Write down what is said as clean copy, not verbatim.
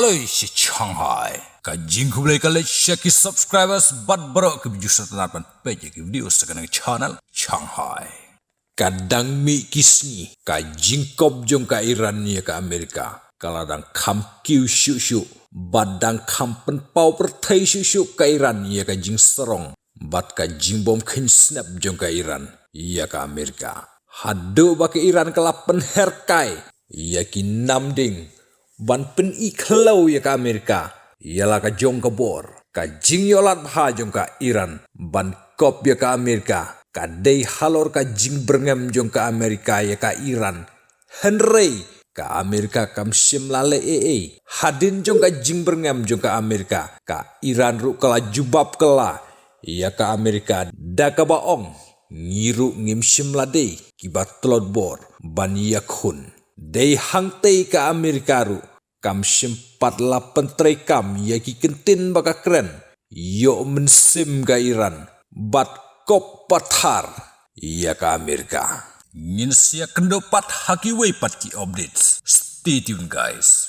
Aloi si Shanghai. Kajing kubelai kali share subscribers bat berok ke video setelah page ke video sekarang channel Shanghai. Kadang mi kisni kajing kop jong ka Iran ya ka Amerika. Kaladang kam kiu shu badang kam pen pau pertai shu ka Iran ya ka jing serong. Bat kajing bom ken snap jong ka Iran ya ka Amerika. Hado ba ke Iran kalapen herkai ya ki namding. Ban pen iklau ya ka Amerika ialah ka jong ka bor ka jing yolat bha jong ka Iran ban kop ya ka Amerika ka dei halor ka jing berngam jong ka Amerika ya ka Iran henrei ka Amerika kam sim lale hadin jong ka jing berngam jong ka Amerika ka Iran ru kala jubab kala ya ka Amerika da ka baong ngiru ngim sim lade kibat telot bor ban yakhun dei hangtei ka Amerika ru kam sempat lapan kam yaki kentin baka keren yo mensim ga Iran bat kop pathar ya ka Amerika ngin sia kendopat haki way pat ki updates. Stay tuned guys.